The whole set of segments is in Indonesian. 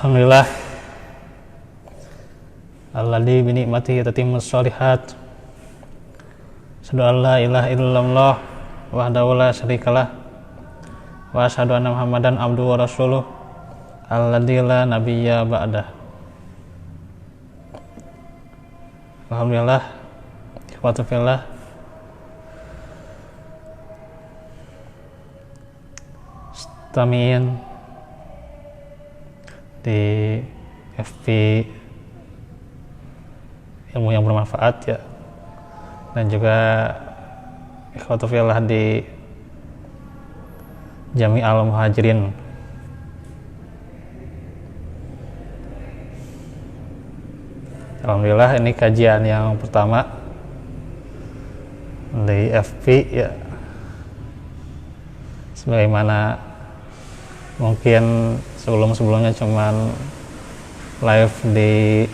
Alhamdulillah alladzi bi ni'matihi tatimmus shalihat. Asyhadu an la ilaha illallah wahdahu la syarikalah wa asyhadu anna Muhammadan abduhu wa rasuluh alladzi la nabiyya ba'dah. Alhamdulillah, ikhwatu fillah, Stamiin di FB ilmu yang bermanfaat ya, dan juga ikhwatu fillah di Jami Al Muhajirin. Alhamdulillah, ini kajian yang pertama di FB ya, sebagaimana mungkin sebelumnya cuman live di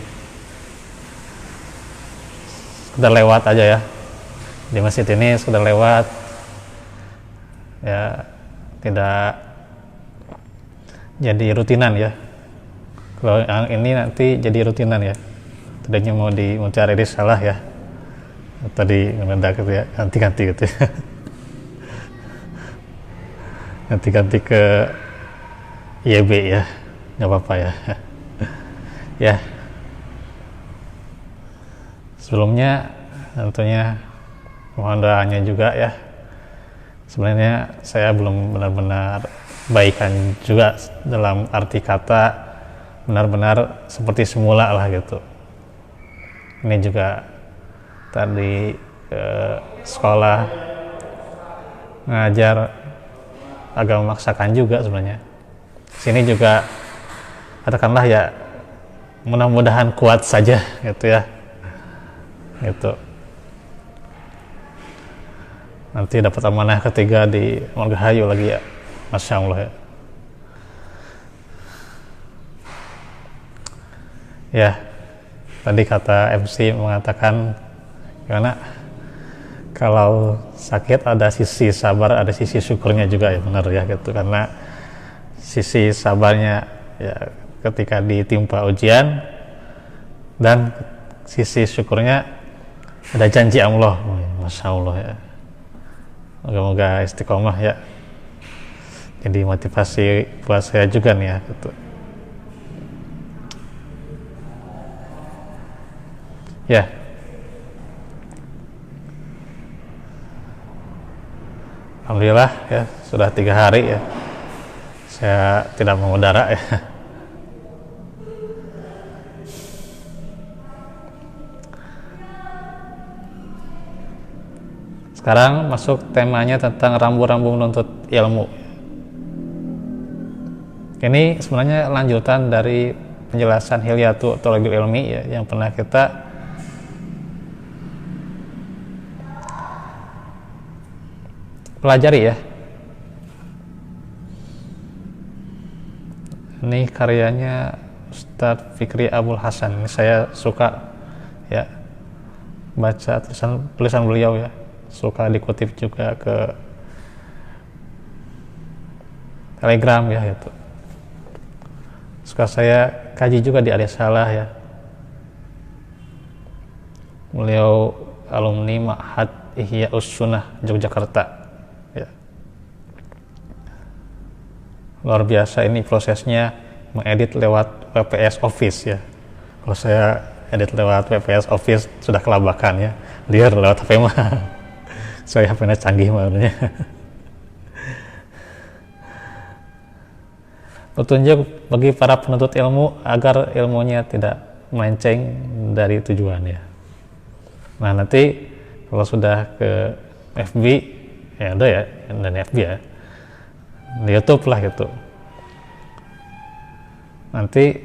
sekedar lewat aja ya, di masjid ini sekedar lewat ya, tidak jadi rutinan ya. Kalau yang ini nanti jadi rutinan ya, tadinya mau cari risalah ya, tadi mendadak gitu ya, ganti gitu ya. Ganti ke YB ya, nggak apa-apa ya. Ya, sebelumnya tentunya mohon doanya juga ya. Sebenarnya saya belum benar-benar baikan juga dalam arti kata benar-benar seperti semula lah gitu. Ini juga tadi ke sekolah ngajar agak memaksakan juga sebenarnya. Sini juga katakanlah ya, mudah-mudahan kuat saja gitu ya, gitu. Nanti dapat amanah ketiga di Margahayu lagi ya, Masya Allah ya. Ya, tadi kata MC mengatakan karena kalau sakit ada sisi sabar, ada sisi syukurnya juga ya, benar ya gitu. Karena sisi sabarnya ya ketika ditimpa ujian, dan sisi syukurnya ada janji Allah. Masya Allah ya, moga-moga istiqomah ya. Jadi motivasi buat saya juga nih ya gitu. Ya, alhamdulillah ya, sudah 3 hari ya saya tidak mengudara ya. Sekarang masuk temanya tentang rambu-rambu menuntut ilmu. Ini sebenarnya lanjutan dari penjelasan Hilyatu Thalabil Ilmi ya, yang pernah kita pelajari ya. Ini karyanya Ustadz Fikri Abul Hasan. Ini saya suka ya baca tulisan beliau ya, suka dikutip juga ke Telegram ya gitu. Suka saya kaji juga di Arisalah ya. Beliau alumni Ma'had Ihya'us Sunnah Yogyakarta ya. Luar biasa ini prosesnya mengedit lewat WPS Office ya. Kalau saya edit lewat WPS Office sudah kelabakan ya. Dia lewat HP mah. Saya HP-nya canggih makanya. Petunjuk bagi para penuntut ilmu agar ilmunya tidak melenceng dari tujuan ya. Nah, nanti kalau sudah ke FB ya udah ya, dan FB ya, di YouTube lah gitu. Nanti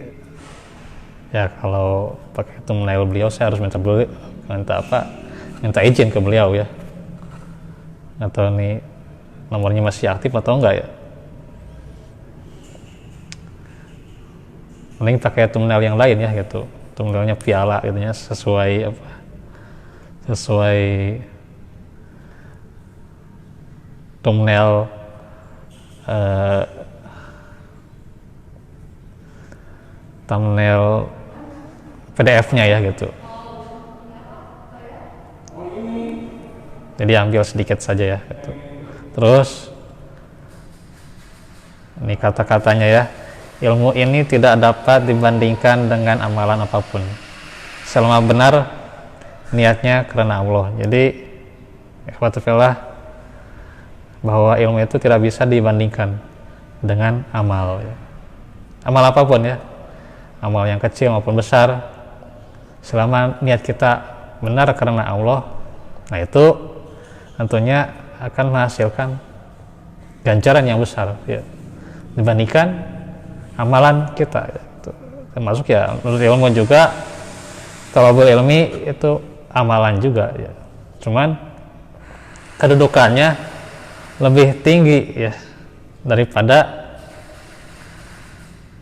ya kalau pakai thumbnail beliau, saya harus minta izin ke beliau ya, atau nih nomornya masih aktif atau enggak ya. Mending pakai thumbnail yang lain ya gitu, thumbnailnya piala gitu ya, sesuai thumbnail thumbnail PDF-nya ya gitu. Jadi ambil sedikit saja ya gitu. Terus ini kata-katanya ya, ilmu ini tidak dapat dibandingkan dengan amalan apapun selama benar niatnya karena Allah. Jadi ikhwatifillah, bahwa ilmu itu tidak bisa dibandingkan dengan amal ya. Amal apapun ya, amal yang kecil maupun besar, selama niat kita benar karena Allah, nah itu tentunya akan menghasilkan ganjaran yang besar ya, dibandingkan amalan kita gitu. Termasuk ya menurut ilmu juga, thalabul ilmi itu amalan juga ya, cuman kedudukannya lebih tinggi ya daripada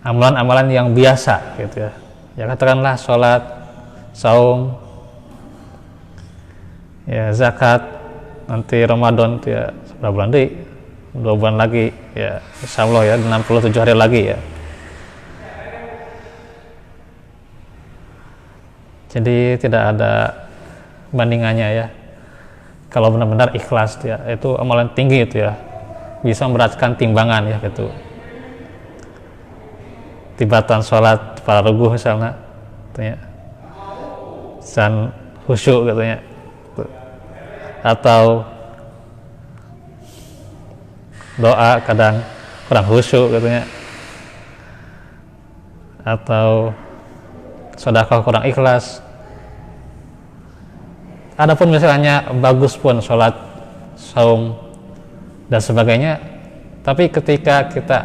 amalan-amalan yang biasa gitu ya. Ya katakanlah sholat, saum, ya zakat, nanti Ramadan itu ya berapa bulan deh? 2 bulan lagi ya, insya Allah ya 67 hari lagi ya. Jadi tidak ada bandingannya ya. Kalau benar-benar ikhlas ya, itu amalan tinggi itu ya, bisa memberatkan timbangan ya gitu. Tibatan sholat para ruguh misalnya katanya, dan khusyuk katanya, atau doa kadang kurang khusyuk katanya, atau sedekah kurang ikhlas. Adapun misalnya bagus pun sholat, saum dan sebagainya, tapi ketika kita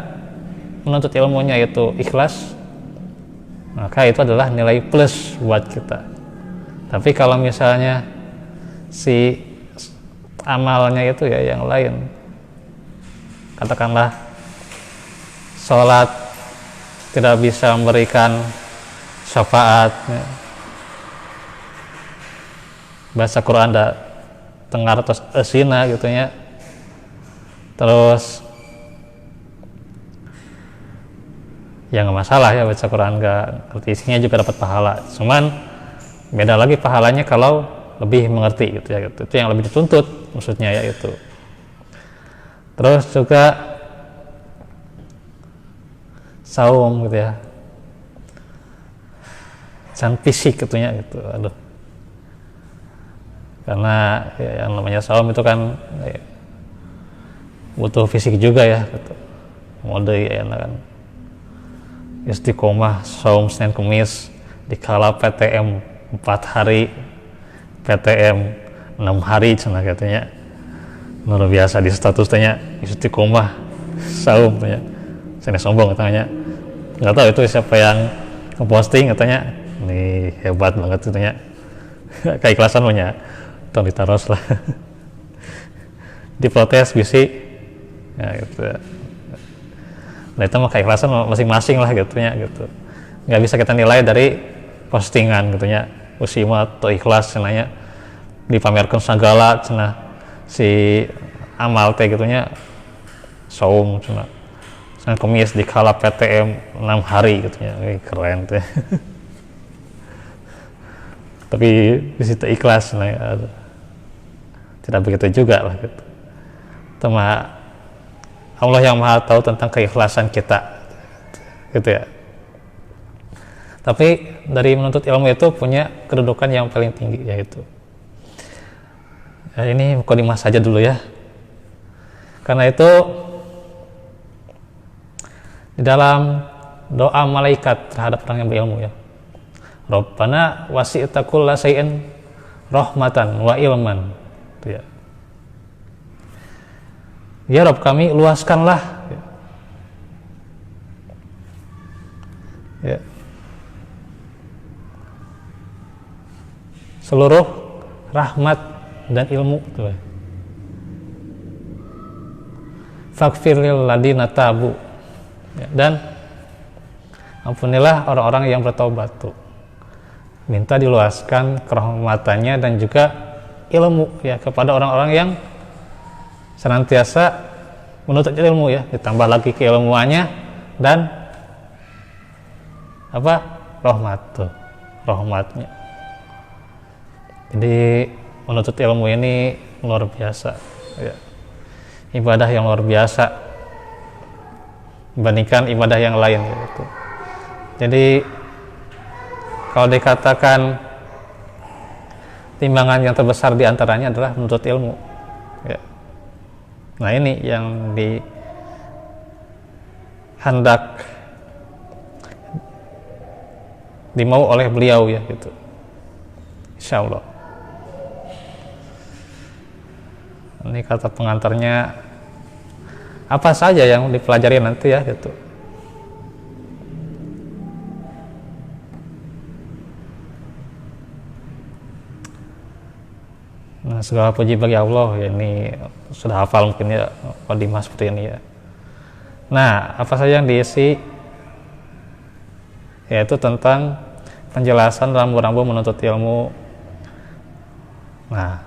menuntut ilmunya itu ikhlas, maka itu adalah nilai plus buat kita. Tapi kalau misalnya si amalnya itu ya yang lain, katakanlah sholat tidak bisa memberikan syafaat ya, baca Quran ada tengar terus esina gitu ya, terus ya nggak masalah ya baca Quran, nggak ngerti isinya juga dapat pahala, cuman beda lagi pahalanya kalau lebih mengerti gitu ya gitu. Itu yang lebih dituntut maksudnya ya itu. Terus juga saum gitu ya, dan fisik gitunya gitu, aduh, karena ya, yang namanya saum itu kan ya, butuh fisik juga ya gitu. Mode ya kan istiqomah saum Senin Kemis dikala PTM 4 hari, PTM 6 hari cenah katanya, luar biasa di status tanya istiqomah saum tanya, saya sombong katanya, nggak tahu itu siapa yang ngeposting katanya, nih hebat banget katanya, keikhlasan punya tong ditaros lah diprotes bisi ya gitu. Nah itu mah keikhlasan masing-masing lah gitunya gitu, nggak bisa kita nilai dari postingan gitunya, usima atau ikhlas cenanya dipamerkan segala cenah si amal teh gitunya, saum cenah Senin Kemis dikala PTM 6 hari gitunya, keren teh tapi di situ ikhlas nah, ya, tidak begitu juga lah gitu. Cuma Allah yang Maha tahu tentang keikhlasan kita gitu ya. Tapi dari menuntut ilmu itu punya kedudukan yang paling tinggi, yaitu ya, ini mukadimah saja dulu ya. Karena itu di dalam doa malaikat terhadap orang yang berilmu ya, Rabbana wasi'ta kulla syai'in rahmatan wa ilman ya. Ya Rabb kami luaskanlah ya, seluruh rahmat dan ilmu tuh. Faghfirlil ladina tabu ya, dan ampunilah orang-orang yang bertobat tuh. Minta diluaskan kerahmatannya dan juga ilmu ya kepada orang-orang yang senantiasa menuntut ilmu ya, ditambah lagi keilmuannya dan apa? Rahmat tuh, rahmatnya. Jadi menuntut ilmu ini luar biasa ya. Ibadah yang luar biasa dibandingkan ibadah yang lain gitu. Jadi kalau dikatakan timbangan yang terbesar diantaranya adalah menuntut ilmu ya. Nah ini yang hendak dimau oleh beliau ya gitu, insya Allah. Ini kata pengantarnya, apa saja yang dipelajari nanti ya gitu. Nah, segala puji bagi Allah ya, ini sudah hafal mungkin ya Qadimah seperti ini ya. Nah, apa saja yang diisi, yaitu tentang penjelasan rambu-rambu menuntut ilmu. Nah,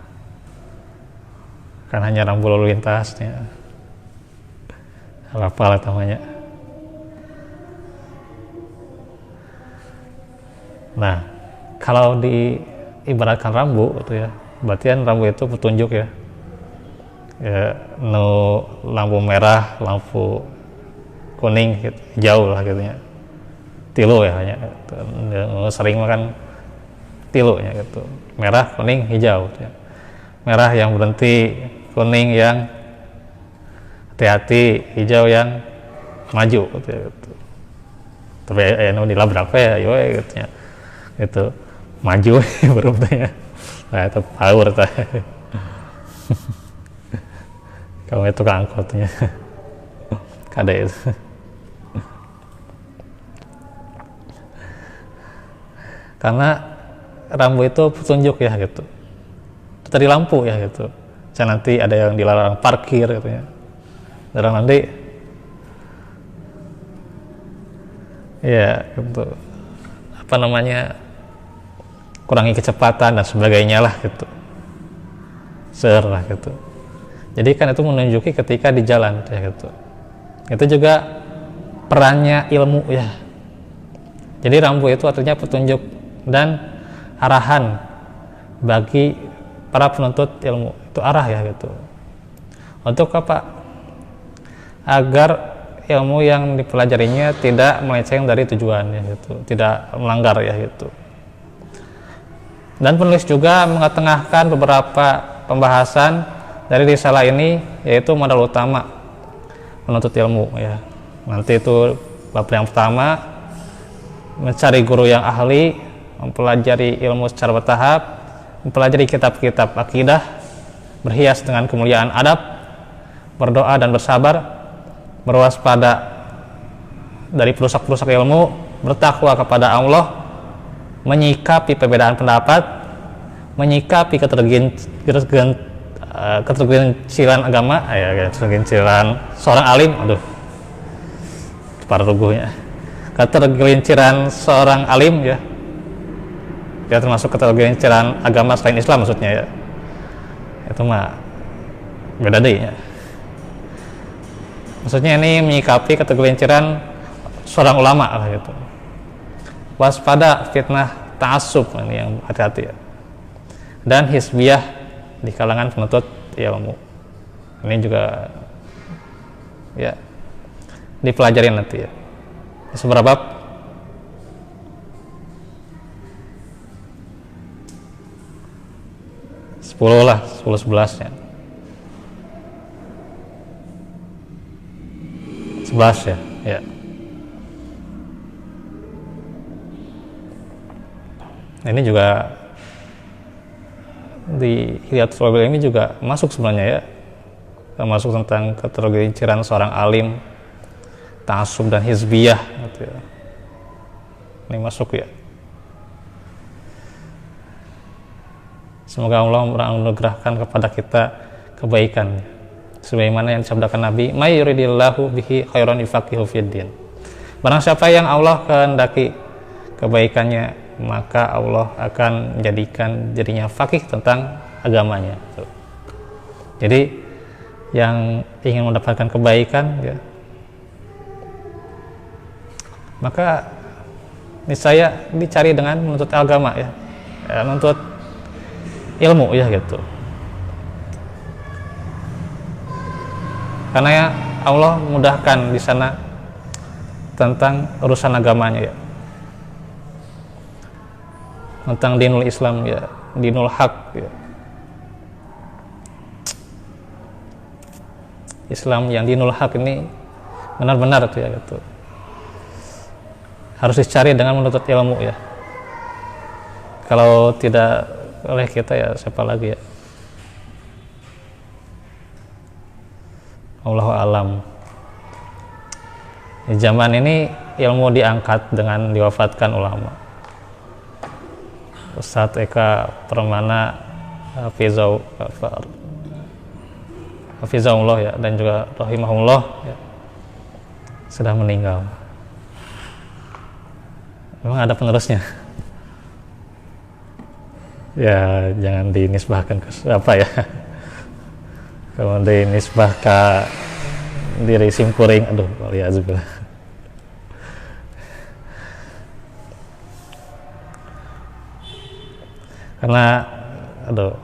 kan hanya rambu lalu lintasnya, apa namanya. Nah, kalau diibaratkan rambu itu ya, berarti kan rambu itu petunjuk ya. Ya, lampu merah, lampu kuning, gitu, jauh lah gitu ya. Tilu ya hanya gitu. Sering makan tilu ya gitu. Merah, kuning, hijau gitu ya. Merah yang berhenti, kuning yang hati-hati, hijau yang maju gitu ya, gitu. Tapi dilabrak ya, gitu ya. Itu maju baru ya. Nah, itu power tah. Kamu itu angkotnya. Kada itu. Karena rambu itu petunjuk ya gitu. Itu tadi lampu ya gitu. Saya nanti ada yang dilarang parkir gitu ya. Larang nanti ya gitu. Apa namanya? Kurangi kecepatan dan sebagainya lah gitu. Lah gitu. Jadi kan itu menunjuki ketika di jalan ya gitu. Itu juga perannya ilmu ya. Jadi rambu itu artinya petunjuk dan arahan bagi para penuntut ilmu. Itu arah ya gitu. Untuk apa? Agar ilmu yang dipelajarinya tidak melenceng dari tujuan ya gitu. Tidak melanggar ya gitu. Dan penulis juga mengetengahkan beberapa pembahasan dari risalah ini, yaitu modal utama menuntut ilmu ya. Nanti itu bab yang pertama, mencari guru yang ahli, mempelajari ilmu secara bertahap, mempelajari kitab-kitab akidah, berhias dengan kemuliaan adab, berdoa dan bersabar, berwaspada dari perusak-perusak ilmu, bertakwa kepada Allah, menyikapi perbedaan pendapat, menyikapi ketergelinciran agama, ketergelinciran seorang alim, para ruguhnya, ketergelinciran seorang alim ya, ya termasuk ketergelinciran agama selain Islam maksudnya ya, itu mah beda deh ya. Maksudnya ini menyikapi ketergelinciran seorang ulama lah gitu. Waspada fitnah ta'assub, ini yang hati-hati ya. Dan hisbiyah di kalangan penuntut ilmu. Ini juga ya dipelajari nanti ya. Seberapa bab? 10 lah, 10-11 ya. 11 ya, ya. Ini juga di Hilyatul Awliya ini juga masuk sebenarnya ya, termasuk tentang ketergelinciran seorang alim, ta'assub dan hizbiyah gitu ya. Ini masuk ya. Semoga Allah menganugerahkan kepada kita kebaikan sebagaimana yang disabdakan Nabi, may yuridillahu bihi khairan yufaqihu fiddin. Barang siapa yang Allah kehendaki kebaikannya, maka Allah akan menjadikan dirinya faqih tentang agamanya. Jadi yang ingin mendapatkan kebaikan ya, maka niscaya dicari dengan menuntut agama ya, menuntut ilmu ya gitu. Karena ya Allah mudahkan di sana tentang urusan agamanya ya, tentang dinul Islam ya, dinul haq ya. Islam yang dinul haq ini benar-benar tuh ya gitu. Harus dicari dengan menuntut ilmu ya. Kalau tidak oleh kita ya siapa lagi ya. Allahu alam. Di zaman ini ilmu diangkat dengan diwafatkan ulama. Ustadz Eka Permana Hafizahullah ya, dan juga rahimahullah ya, sudah meninggal. Memang ada penerusnya. Ya jangan dinisbahkan ke apa ya. Kalau dinisbah ke diri simkuring, aduh waliyahzubillah. Karena aduh,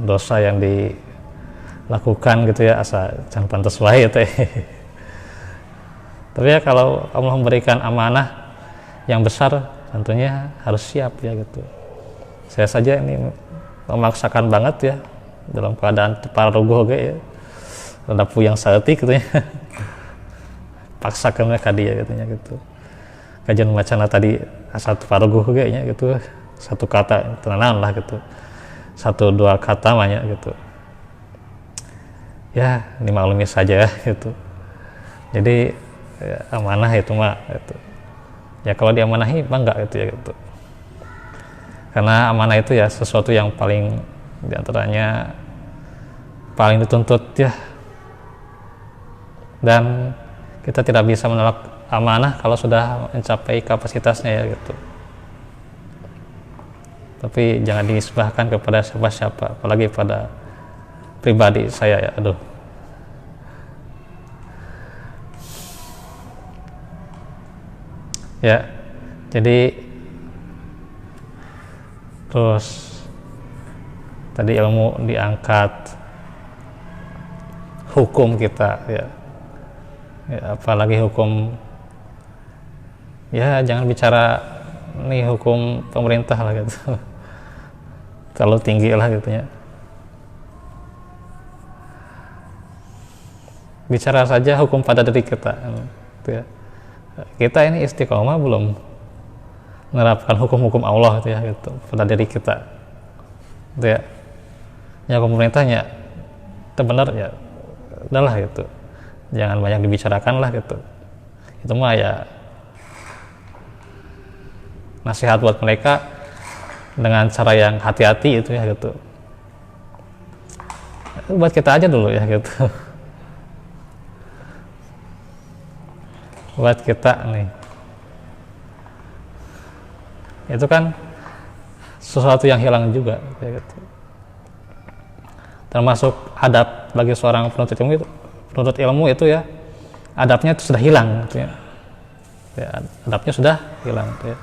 dosa yang dilakukan gitu ya, asa can pantes wae teh. Tapi ya kalau Allah memberikan amanah yang besar, tentunya harus siap ya gitu. Saya saja ini memaksakan banget ya, dalam keadaan pararuguh ya, rada puyang saeutik gitu ya. Paksakan ka dia katanya gitu. Kajian macana tadi satu pararuguh ge nya gitu. Satu kata tenanan lah gitu. 1-2 kata banyak gitu. Ya, dimaklumi saja gitu. Jadi ya, amanah itu mah gitu. Ya kalau diamanahi bangga gitu ya gitu. Karena amanah itu ya sesuatu yang paling diantaranya paling dituntut ya, dan kita tidak bisa menolak amanah kalau sudah mencapai kapasitasnya ya gitu. Tapi jangan dinisbahkan kepada siapa-siapa, apalagi pada pribadi saya ya, aduh. Ya, jadi terus tadi ilmu diangkat, hukum kita ya, apalagi hukum ya, jangan bicara nih hukum pemerintah lah gitu. Terlalu tinggi lah gitu ya. Bicara saja hukum pada diri kita gitu ya. Kita ini istiqomah belum menerapkan hukum-hukum Allah gitu ya gitu pada diri kita gitu ya. Ya pemerintahnya itu benar ya udahlah gitu, jangan banyak dibicarakan lah gitu. Itu mah ya nasihat buat mereka dengan cara yang hati-hati itu ya gitu. Buat kita aja dulu ya gitu. Buat kita nih, itu kan sesuatu yang hilang juga ya gitu. Termasuk adab bagi seorang penuntut ilmu itu ya, adabnya itu sudah hilang gitu ya. Adabnya sudah hilang gitu ya.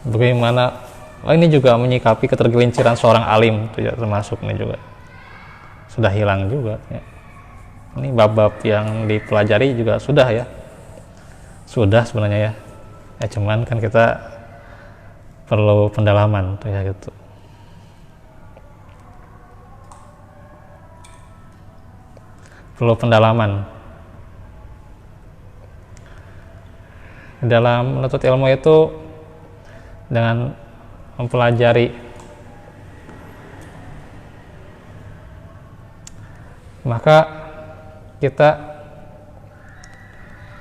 Bagaimana ini juga menyikapi ketergelinciran seorang alim itu ya, termasuk ini juga sudah hilang juga ya. Ini bab-bab yang dipelajari juga sudah ya, sudah sebenarnya ya, cuman kan kita perlu pendalaman tuh ya gitu. Perlu pendalaman dalam menuntut ilmu itu, dengan mempelajari maka kita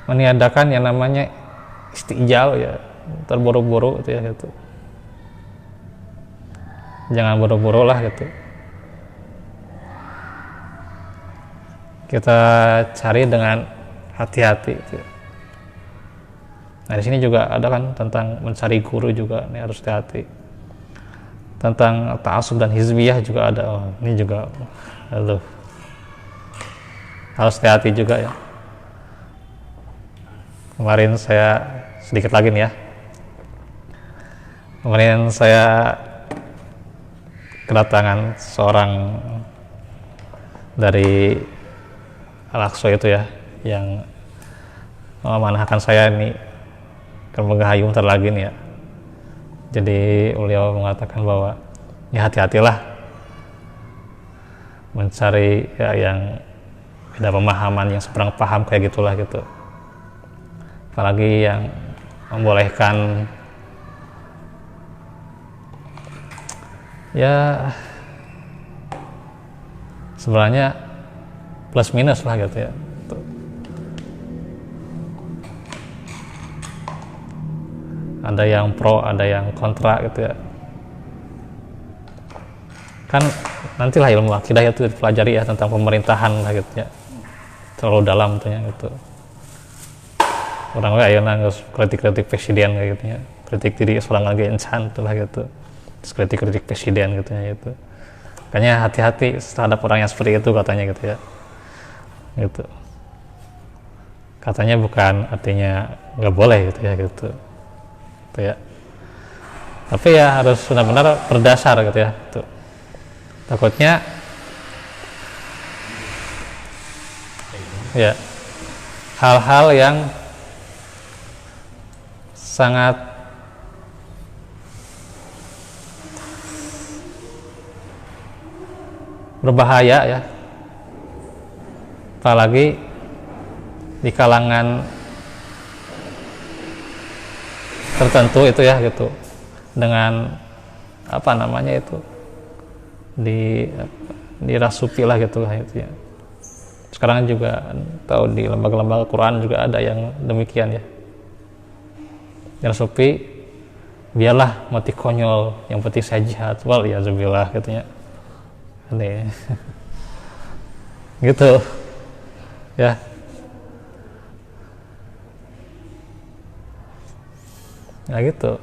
meniadakan yang namanya istijal ya, terburu-buru itu ya gitu. Jangan buru-buru lah gitu. Kita cari dengan hati-hati gitu. Nah di sini juga ada kan tentang mencari guru juga, ini harus hati-hati. Tentang ta'assub dan hizbiyah juga ada. Oh, ini juga aduh, harus hati-hati juga ya. Kemarin saya sedikit lagi nih ya, Kemudian saya kedatangan seorang dari Al-Aqsa itu ya, yang memanahkan saya ini ke Megahayung bentar lagi nih ya. Jadi beliau mengatakan bahwa ya hati-hatilah mencari ya yang ada pemahaman yang seberang paham kayak gitulah gitu. Apalagi yang membolehkan ya sebenarnya plus minus lah gitu ya. Ada yang pro, ada yang kontra gitu ya. Kan nantilah ilmu akidah itu dipelajari ya tentang pemerintahan lah gitu ya. Terlalu dalam tuh ya gitu. Orang ayo nangis kritik-kritik presiden kayak gitu ya. Kritik diri seorang lagi encan tuh lah gitu. Terus kritik-kritik presiden gitu ya gitu. Makanya hati-hati terhadap orang yang seperti itu katanya gitu ya. Gitu. Katanya bukan artinya nggak boleh gitu ya gitu. Gitu ya. Tapi ya harus benar-benar berdasar gitu ya. Gitu. Takutnya ya hal-hal yang sangat berbahaya ya, apalagi di kalangan tertentu itu ya gitu, dengan apa namanya itu dirasuki lah gitu lah itu ya. Sekarang juga tahu di lembaga-lembaga Quran juga ada yang demikian ya, dirasuki biarlah mati konyol, yang penting saya jihad, wal ya zubillah katanya aneh gitu ya. Nah gitu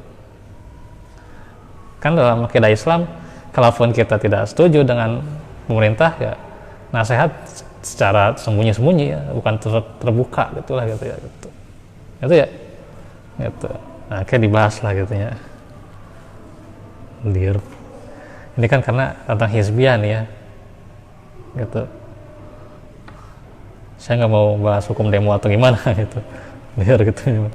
kan dalam akidah Islam, kalaupun kita tidak setuju dengan pemerintah ya nasihat secara sembunyi-sembunyi ya, bukan terbuka gitulah gitu ya gitu. Itu ya gitu. Nah kayak dibahas lah gitu ya. Ini kan karena tentang hizbiyah nih ya gitu. Saya nggak mau bahas hukum demo atau gimana gitu biar gitu ya.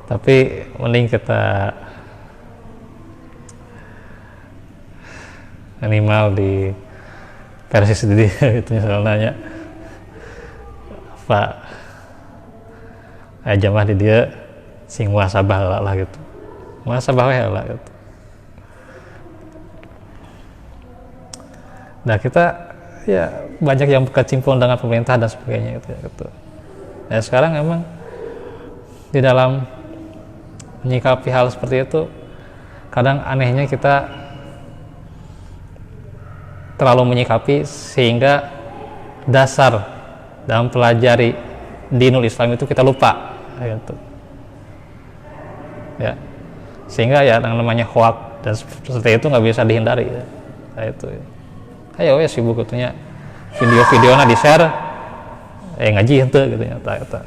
Tapi mending kita minimal di versi sendiri gitu misalnya Pak jamaah di dia sing muhasabah lah gitu, muhasabah lah gitu. Nah kita ya banyak yang berkecimpung dengan pemerintah dan sebagainya gitu ya gitu. Nah sekarang emang di dalam menyikapi hal seperti itu kadang anehnya kita terlalu menyikapi sehingga dasar dalam pelajari dinul Islam itu kita lupa gitu. Ya sehingga ya yang namanya hoak dan seperti itu nggak bisa dihindari ya. Nah, itu ya. Ayo ya sibuk katanya video-videonya di share ngaji henteu gitu nya eta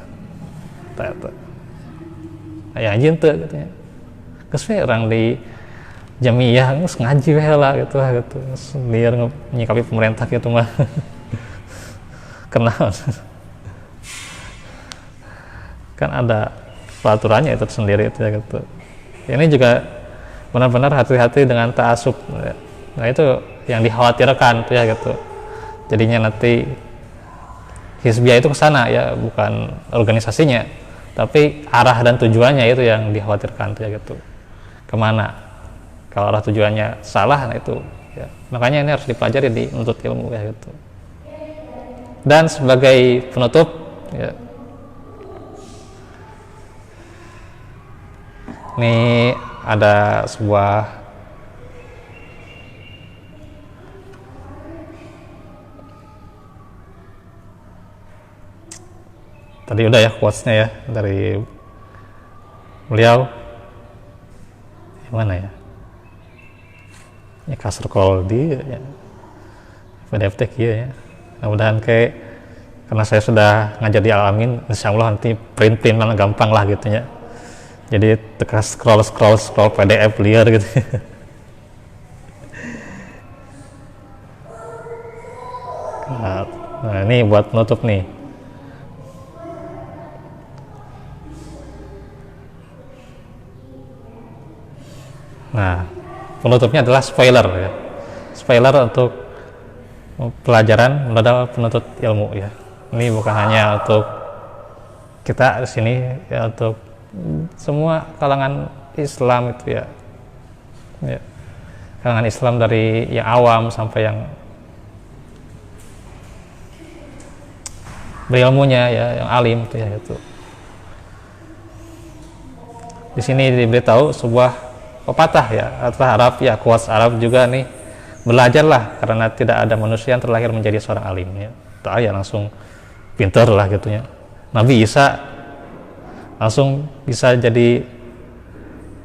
aya ngaji henteu katanya geus we urang di jamiah geus ngaji we lah gitu biar menyikapi pemerintah gitu mah kenal kan ada peraturannya itu sendiri itu ya gitu. Ini juga benar-benar hati-hati dengan ta'assub ya. Nah itu yang dikhawatirkan tuh ya gitu. Jadinya nanti hizbiyah itu kesana ya, bukan organisasinya, tapi arah dan tujuannya itu yang dikhawatirkan tuh ya gitu. Kemana? Kalau arah tujuannya salah, nah itu ya. Makanya ini harus dipelajari di menuntut ilmu ya gitu. Dan sebagai penutup ya, ini ada sebuah tadi udah ya quotes-nya ya dari beliau yang mana ya, Kasr Koldi ya, PDF ya. Mudah-mudahan kayak karena saya sudah ngajar di Al-Amin, insya Allah nanti print gampang lah gitu ya. Jadi tekan scroll PDF liar gitu. Nah, ini buat penutup nih. Nah, penutupnya adalah spoiler ya. Spoiler untuk pelajaran modal penuntut ilmu ya. Ini bukan hanya untuk kita di sini ya, untuk semua kalangan Islam itu ya. Ya. Kalangan Islam dari yang awam sampai yang berilmunya ya, yang alim itu ya itu. Di sini diberitahu sebuah pepatah ya, atau Arab ya, quotes Arab juga nih. Belajarlah karena tidak ada manusia yang terlahir menjadi seorang alim ya. Tak ya langsung pintar lah gitu ya. Nabi Isa langsung bisa jadi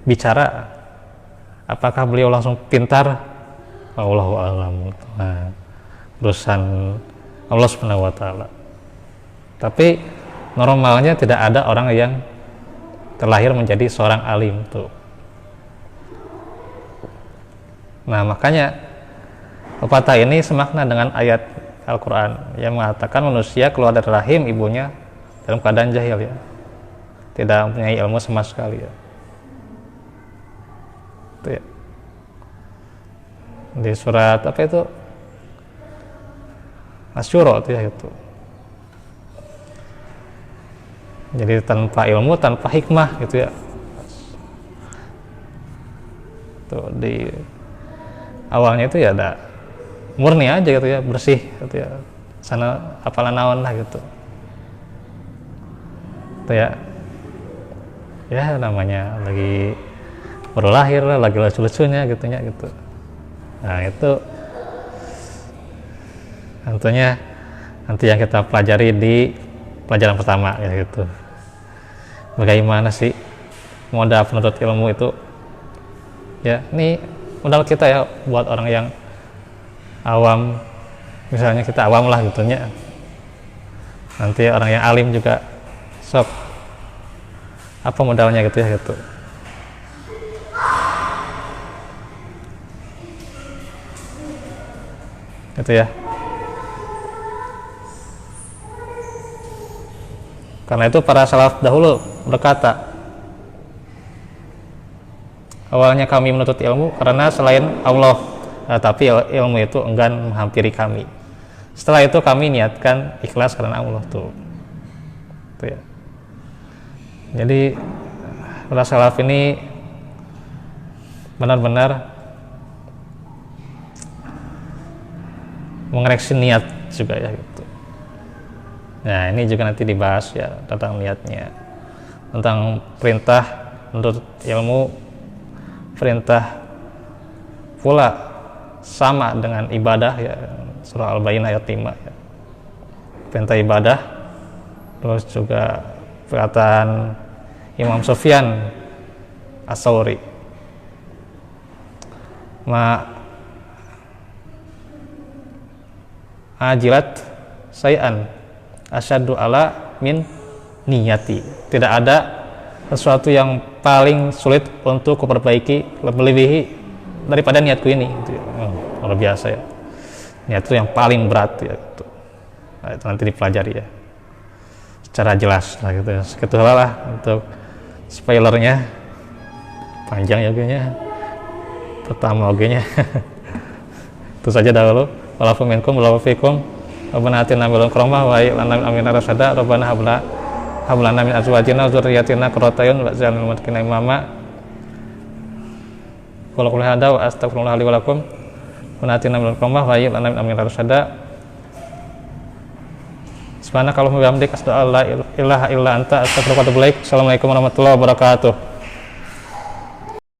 bicara. Apakah beliau langsung pintar? Allahu a'lam. Nah, urusan Allah Subhanahu wa taala. Tapi normalnya tidak ada orang yang terlahir menjadi seorang alim tuh. Nah, makanya pepatah ini semakna dengan ayat Al-Quran yang mengatakan manusia keluar dari rahim ibunya dalam keadaan jahil ya, tidak mempunyai ilmu sama sekali ya. Itu ya. Di surat apa itu? Asy-Syura itu ya itu. Jadi tanpa ilmu, tanpa hikmah gitu ya. Tuh di awalnya itu ya ada murni aja gitu ya, bersih gitu ya. Sana apalan naon lah gitu. Itu ya. Ya namanya lagi baru lahir lah, lagi lucu-lucunya gitu ya gitu. Nah, itu tentunya nanti yang kita pelajari di pelajaran pertama ya gitu. Bagaimana sih modal penuntut ilmu itu ya, ini modal kita ya buat orang yang awam, misalnya kita awam lah gitu ya, nanti orang yang alim juga sok apa modalnya gitu ya gitu. Gitu ya. Karena itu para salaf dahulu berkata, awalnya kami menuntut ilmu karena selain Allah, tapi ilmu itu enggan menghampiri kami. Setelah itu kami niatkan ikhlas karena Allah tuh. Itu ya. Jadi para salaf ini benar-benar mengoreksi niat juga ya gitu. Nah, ini juga nanti dibahas ya tentang niatnya, tentang perintah menuntut ilmu, perintah pula sama dengan ibadah ya, surah Al-Baqarah ayat 5 ya. Perintah ibadah, terus juga perkataan Imam Sufyan Ats-Tsauri, ajilat sayan asyaddu ala min niyati. Tidak ada sesuatu yang paling sulit untuk kuperbaiki melebihi daripada niatku ini gitu ya. Luar biasa ya, niat itu yang paling berat ya gitu. Nah, itu nanti dipelajari ya secara jelas lah gitu ya. Segitu lah untuk spoilernya, panjang ya ogenya, pertama ogenya. Itu saja dahulu. Walaupun minkum walaupun fikum Rabbana atina min ladunka rahmah wa hab lana min amrina rasyada. Rabbana hab lana min azwajina wa dzurriyyatina qurrata a'yun waj'alna lil muttaqina imama. Qul hada wa astaghfirullah li wa lakum. Rabbana atina min ladunka rahmah wa hab lana min amrina rasyada. Subhanakallahumma wa bihamdika asyhadu an la ilaha illa anta astaghfiruka wa atubu ilaik. Assalamualaikum warahmatullahi wabarakatuh.